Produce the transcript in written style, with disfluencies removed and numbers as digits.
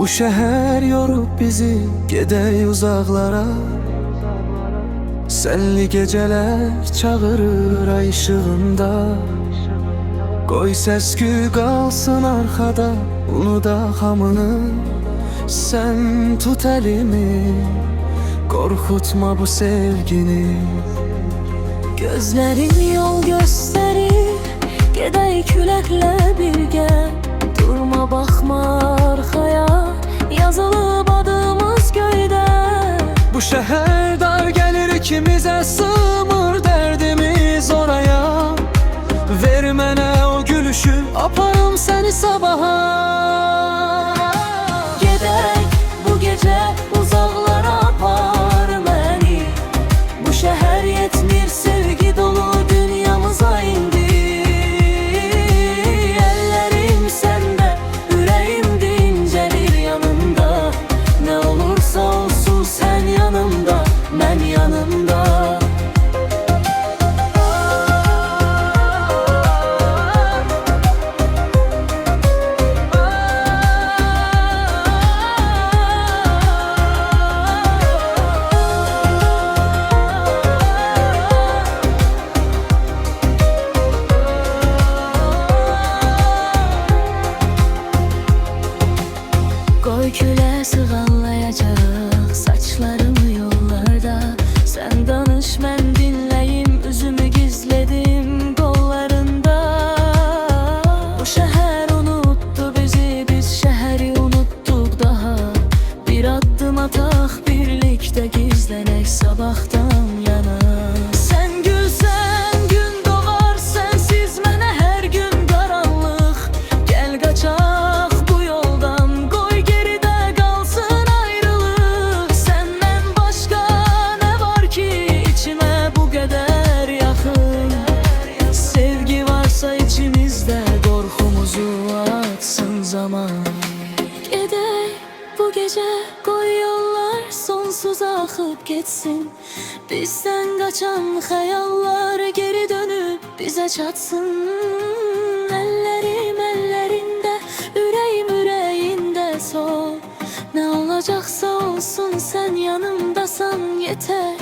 Bu şehir yorup bizi, gedey uzaklara. Senli geceler çağırır ay ışığında. Koy səs-küy qalsın arxada, unudaq hamını. Sen tut elimi, korkutma bu sevgini. Gözlerin yol gösterir, gedey küləklə birgə. Durma baxma arxaya, yazılıb adımız göydə. Bu şəhər dar gəlir ikimizə, sığmır dərdimiz oraya. Ver mənə o gülüşü, aparım səni sabaha. Gedək bu gecə uzaqlara, apar məni. Bu şəhər yetmir, sevgi dolu dünyamıza indi. Əllərim səndə, ürəyim dincəlir yanında. Nə olursa olsun sən yanımda, mən yanımda. Qoy külə sığallayacaq saçlarım yollarda. Sən danış, mən dinləyim, üzümü gizlədim qollarında. Bu şəhər unutdu bizi, biz şəhəri unutduq daha. Bir addım ataq, birlikdə gizlənək sabahdan yana. Sən gülsən, gün doğar, sənsiz mənə hər gün qaranlıq. Gəl qaçaq bu yoldan, qoy geridə qalsın ayrılıq. Səndən başqa nə var ki içimə bu qədər yaxın? Sevgi varsa içimizdə, qorxumuzu atsın zaman. Gedək bu gecə, qoy yollar sonsuza axıb getsin. Bizdən qaçan xəyallar geri dönüb bizə çatsın. Əllərim əllərində, ürəyim ürəyində sol. Nə olacaqsa olsun, sən yanımdasan yetər.